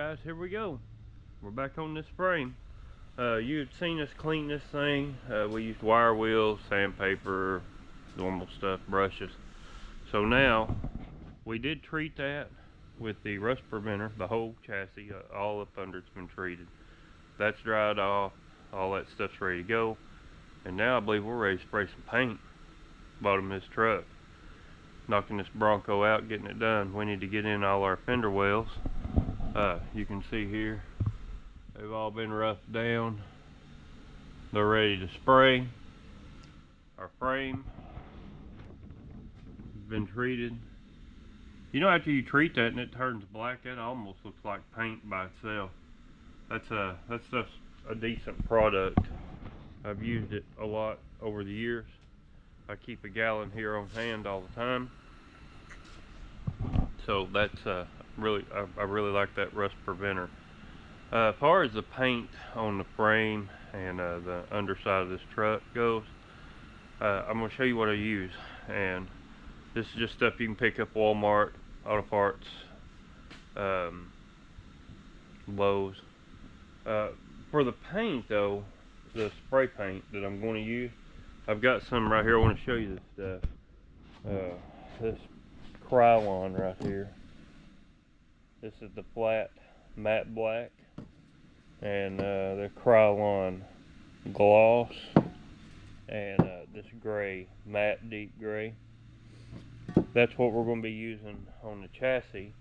guys, here we go. We're back on this frame. You had seen us clean this thing. We used wire wheels, sandpaper, normal stuff, brushes. So now we did treat that with the rust preventer. The whole chassis, all up under it's been treated. That's dried off, all that stuff's ready to go. And now I believe we're ready to spray some paint bottom of this truck. Knocking this Bronco out, getting it done. We need to get in all our fender wells. You can see here they've all been roughed down. They're ready to spray. Our frame has been treated. You know, after you treat that and it turns black, that almost looks like paint by itself. That stuff's a decent product. I've used it a lot over the years. I keep a gallon here on hand all the time. So that's I really like that rust preventer. As far as the paint on the frame and the underside of this truck goes, I'm going to show you what I use. And this is just stuff you can pick up Walmart, Auto Parts, Lowe's. For the paint though, the spray paint that I'm going to use, I've got some right here. I want to show you this stuff. This Krylon right here. This is the flat matte black, and the Krylon gloss, and this gray, matte deep gray. That's what we're going to be using on the chassis.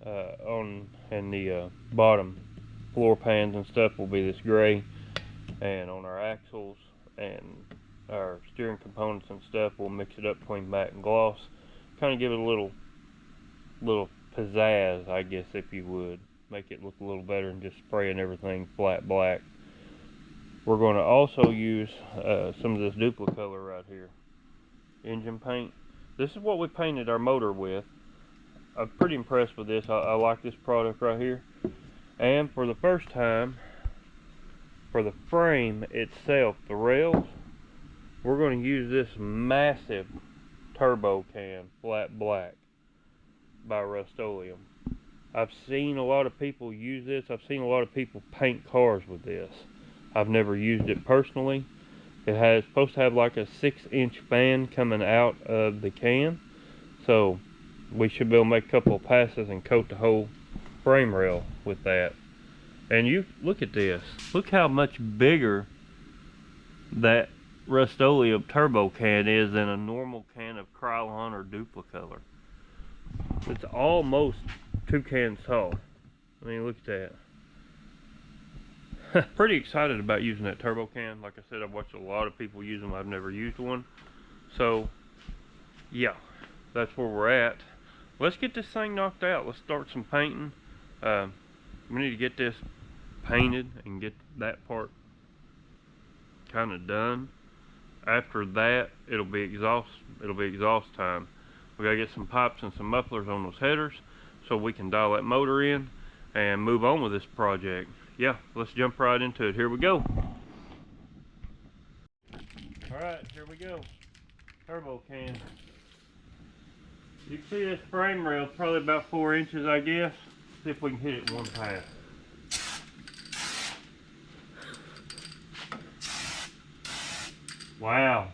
And the bottom floor pans and stuff will be this gray, and on our axles and our steering components and stuff, we'll mix it up between matte and gloss, kind of give it a little pizzazz, I guess, if you would, make it look a little better than just spraying everything flat black. We're going to also use some of this dupli-color right here, engine paint. This is what we painted our motor with. I'm pretty impressed with this. I like this product right here. And for the first time, for the frame itself, the rails, we're going to use this massive turbo can, flat black, by Rust-Oleum. I've seen a lot of people use this. I've seen a lot of people paint cars with this. I've never used it personally. It has supposed to have like a 6-inch fan coming out of the can, so we should be able to make a couple of passes and coat the whole frame rail with that. And you look at this. Look how much bigger that Rust-Oleum Turbo can is than a normal can of Krylon or dupli-color. It's almost 2 cans tall. I mean, look at that. Pretty excited about using that turbo can. Like I said, I've watched a lot of people use them. I've never used one. So, yeah, that's where we're at. Let's get this thing knocked out. Let's start some painting. We need to get this painted and get that part kind of done. After that, it'll be exhaust time. We gotta get some pipes and some mufflers on those headers so we can dial that motor in and move on with this project. Yeah, let's jump right into it. Here we go. Alright, here we go. Turbo can. You can see this frame rail probably about 4 inches, I guess. See if we can hit it in one pass. Wow.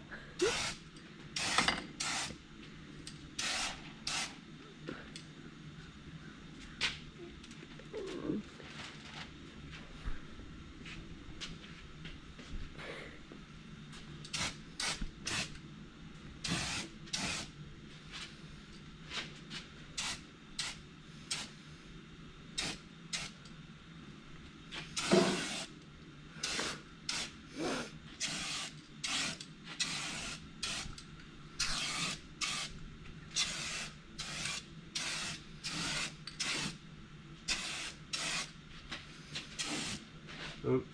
Oops.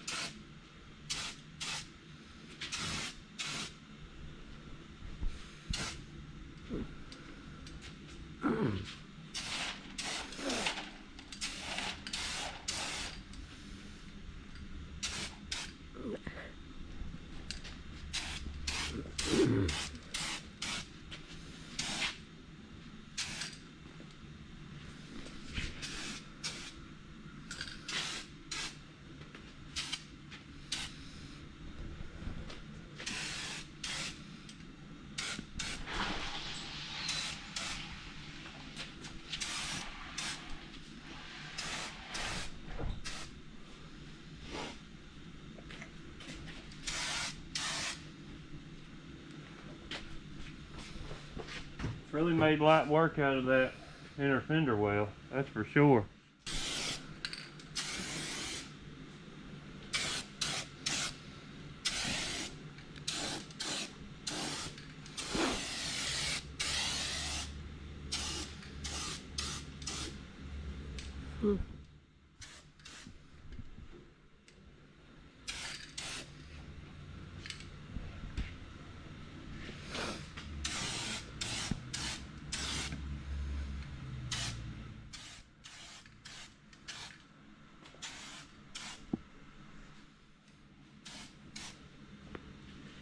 Really made light work out of that inner fender well, that's for sure.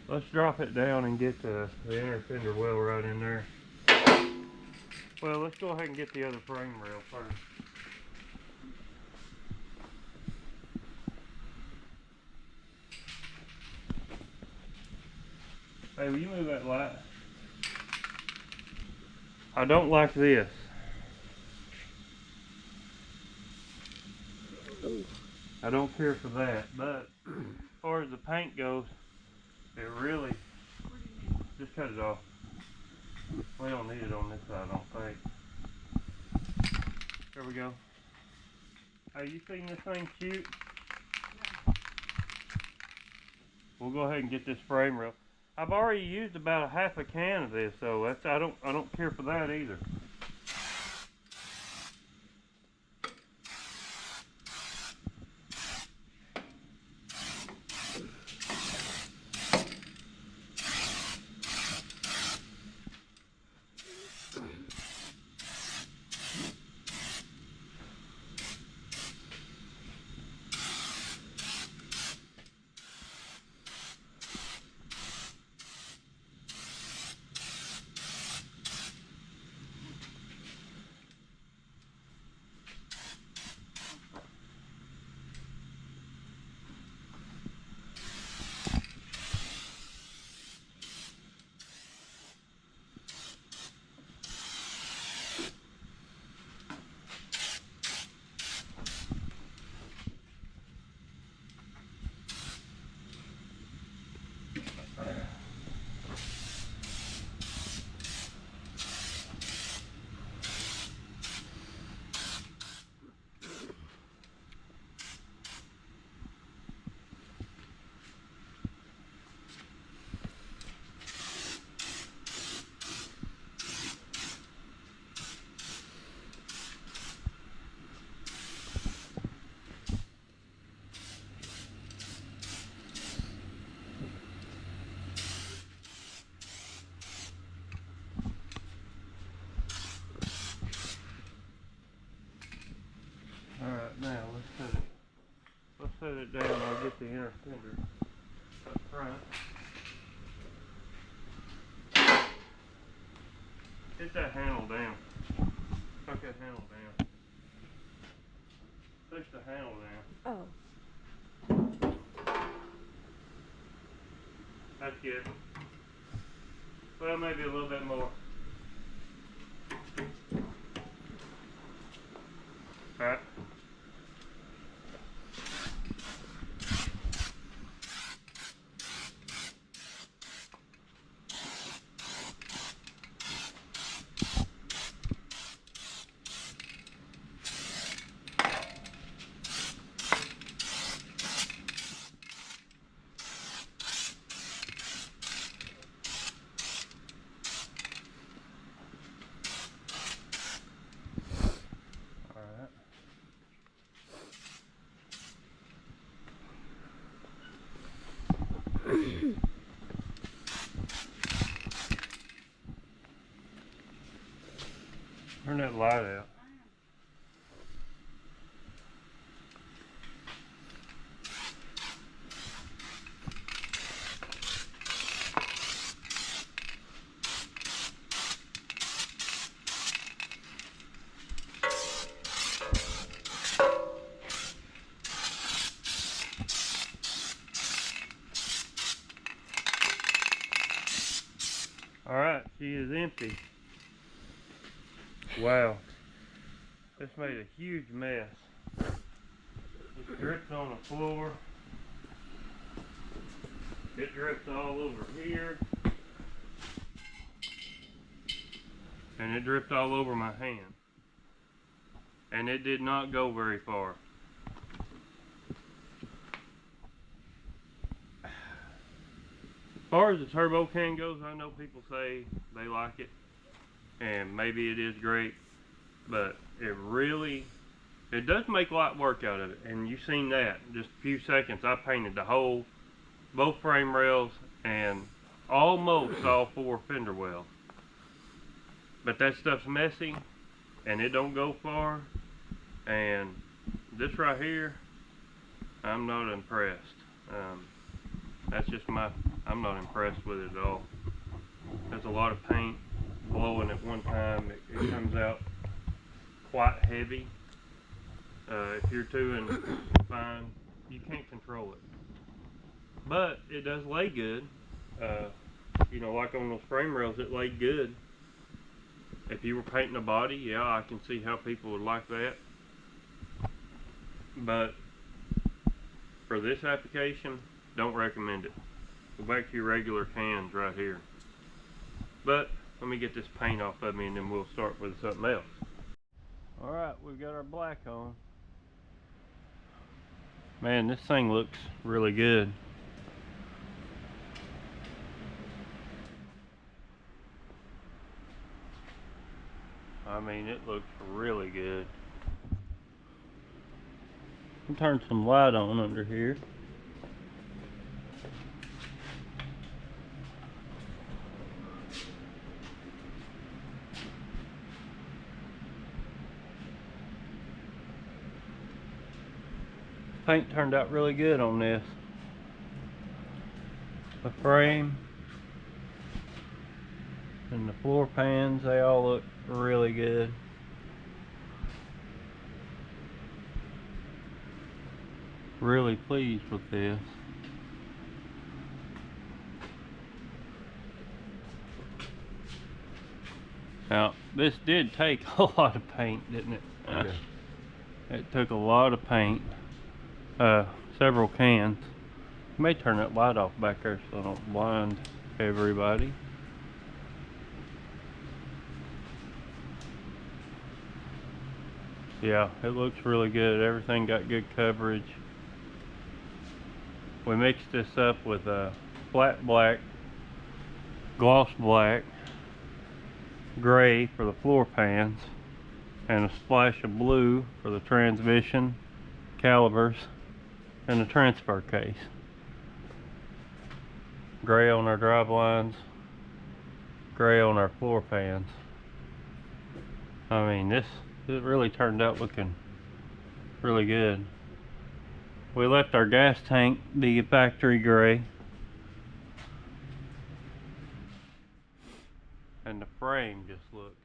Let's drop it down and get the inner fender well right in there. Well, let's go ahead and get the other frame rail first. Hey, will you move that light? I don't like this. I don't care for that, but as far as the paint goes, it really, just cut it off. We don't need it on this side, I don't think. There we go. Hey, you seen this thing shoot? We'll go ahead and get this frame rail. I've already used about a half a can of this, so that's I don't care for that either. Alright, now let's set it down. I'll get the inner fender up front. Get that handle down. Tuck that handle down. Push the handle down. Oh. That's good. Well, maybe a little bit more. Alright. Turn that light out. Alright, she is empty. Wow. This made a huge mess. It dripped on the floor. It dripped all over here. and it dripped all over my hand, and it did not go very far. As far as the turbo can goes, I know people say they like it, and maybe it is great, but it does make light work out of it. And you've seen that in just a few seconds. I painted both frame rails and almost all 4 fender wells. But that stuff's messy, and it don't go far. And this right here, I'm not impressed. That's just I'm not impressed with it at all. There's a lot of paint blowing at one time. It comes out quite heavy. If you're doing fine, you can't control it. But it does lay good. You know, like on those frame rails, it laid good. If you were painting a body, yeah, I can see how people would like that. But for this application, don't recommend it. Go back to your regular cans right here. But let me get this paint off of me, and then we'll start with something else. Alright, we've got our black on. Man, this thing looks really good. I mean, it looks really good. I'll turn some light on under here. Paint turned out really good on this. The frame and the floor pans, they all look really good. Really pleased with this. Now, this did take a lot of paint, didn't it? Yeah. It took a lot of paint. Several cans. May turn that light off back there so I don't blind everybody. Yeah, it looks really good. Everything got good coverage. We mixed this up with flat black, gloss black, gray for the floor pans, and a splash of blue for the transmission, calipers, and the transfer case. Gray on our drive lines, gray on our floor pans. I mean, it really turned out looking really good. We left our gas tank the factory gray, and the frame just looks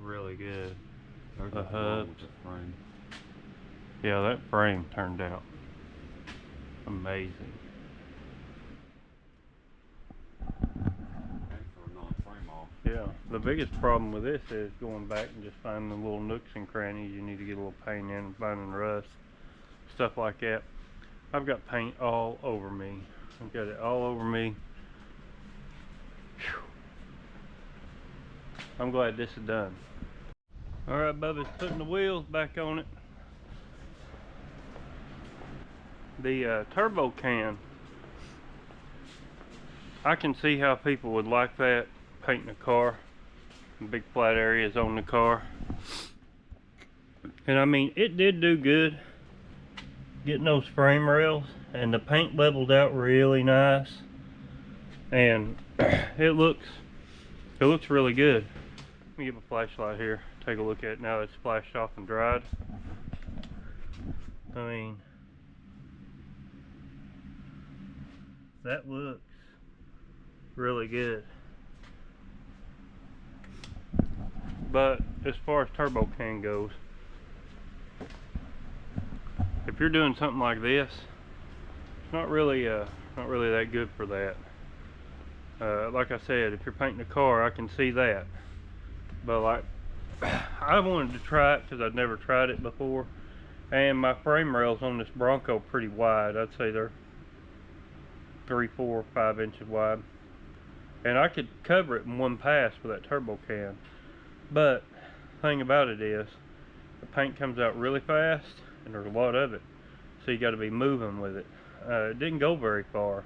really good. The hubs. Frame. Yeah, that frame turned out amazing. Yeah, the biggest problem with this is going back and just finding the little nooks and crannies. You need to get a little paint in and finding rust, stuff like that. I've got paint all over me. I've got it all over me. Whew. I'm glad this is done. Alright, Bubba's putting the wheels back on it. The turbo can, I can see how people would like that, painting a car, big flat areas on the car. And I mean, it did do good getting those frame rails, and the paint leveled out really nice, and it looks really good. Let me get my flashlight here, take a look at it now it's splashed off and dried. I mean, that looks really good. But as far as turbo can goes, if you're doing something like this, it's not really that good for that. Like I said, if you're painting a car, I can see that. But like, I wanted to try it because I'd never tried it before, and my frame rails on this Bronco pretty wide. I'd say they're 3, 4, 5 inches wide. and I could cover it in one pass with that turbo can. But the thing about it is, the paint comes out really fast, and there's a lot of it, so you got to be moving with it. It didn't go very far.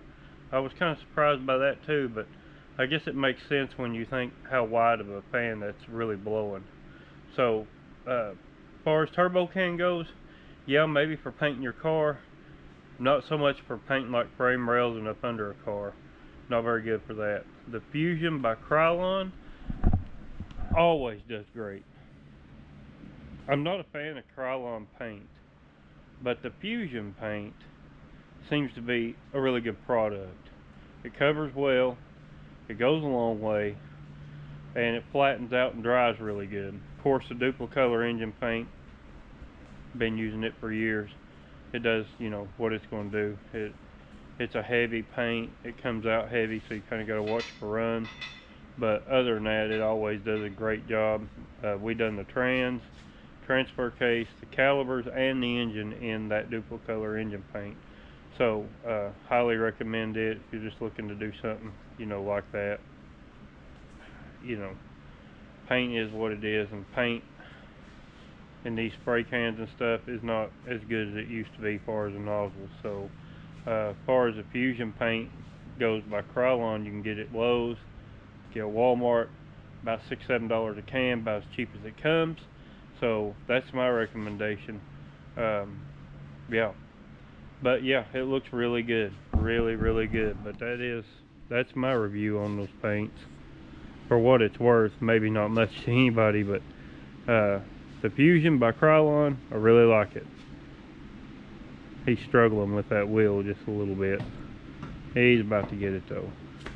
I was kind of surprised by that too, but I guess it makes sense when you think how wide of a fan that's really blowing. So, as far as turbo can goes, yeah, maybe for painting your car, not so much for painting like frame rails and up under a car. Not very good for that. The Fusion by Krylon always does great. I'm not a fan of Krylon paint, but the Fusion paint seems to be a really good product. It covers well, it goes a long way, and it flattens out and dries really good. Of course, the dupli-color engine paint, been using it for years. It does, you know, what it's going to do. It's a heavy paint. It comes out heavy, so you kind of got to watch for runs. But other than that, it always does a great job. We done the transfer case, the calipers, and the engine in that dupli-color engine paint. So highly recommend it if you're just looking to do something, you know, like that. You know, paint is what it is, and paint in these spray cans and stuff is not as good as it used to be as far as the nozzles. So as far as the Fusion paint goes by Krylon, you can get it at Lowe's, get at Walmart, about $6-7 a can, about as cheap as it comes. So that's my recommendation. Yeah, but yeah, it looks really good, really good. But that's my review on those paints. For what it's worth, maybe not much to anybody, but the Fusion by Krylon, I really like it. He's struggling with that wheel just a little bit. He's about to get it though.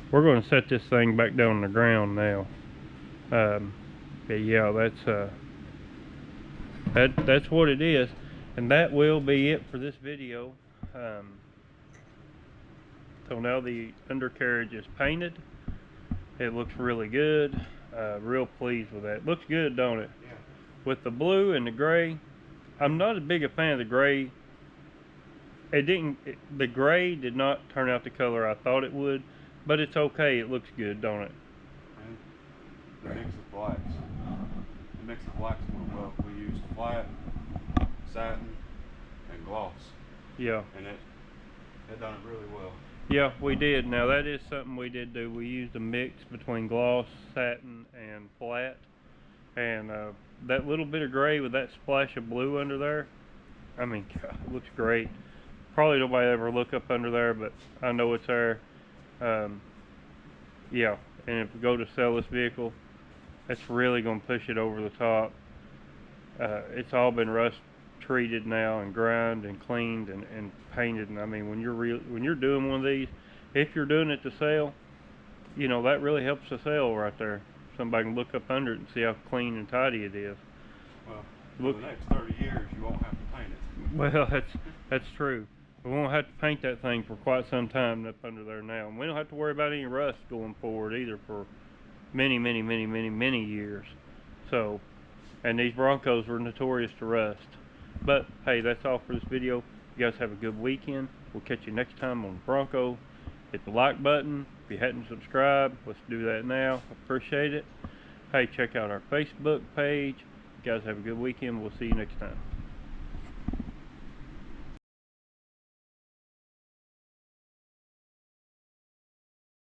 We're going to set this thing back down on the ground now. But yeah, that's what it is, and that will be it for this video. So now the undercarriage is painted. It looks really good. Real pleased with that. Looks good, don't it? Yeah. With the blue and the gray. I'm not as big a fan of the gray. The gray did not turn out the color I thought it would, but it's okay. It looks good, don't it? And the mix of blacks. The mix of blacks went well. We used flat, satin, and gloss. Yeah. And it done it really well. Yeah, we did. Now that is something we did do. We used a mix between gloss, satin, and flat. And that little bit of gray with that splash of blue under there, I mean, God, it looks great. Probably nobody ever look up under there, but I know it's there. Yeah, and if we go to sell this vehicle, that's really going to push it over the top. It's all been rust treated now and ground and cleaned and painted. And I mean, when you're doing one of these, if you're doing it to sell, you know, that really helps the sale right there. Somebody can look up under it and see how clean and tidy it is. Well, for the next 30 years, you won't have to paint it. Well, that's true. We won't have to paint that thing for quite some time up under there now. And we don't have to worry about any rust going forward either for many years. So, and these Broncos were notorious to rust. But hey, that's all for this video. You guys have a good weekend. We'll catch you next time on Bronco. Hit the like button. If you hadn't subscribed, let's do that now. Appreciate it. Hey, check out our Facebook page. You guys have a good weekend. We'll see you next time.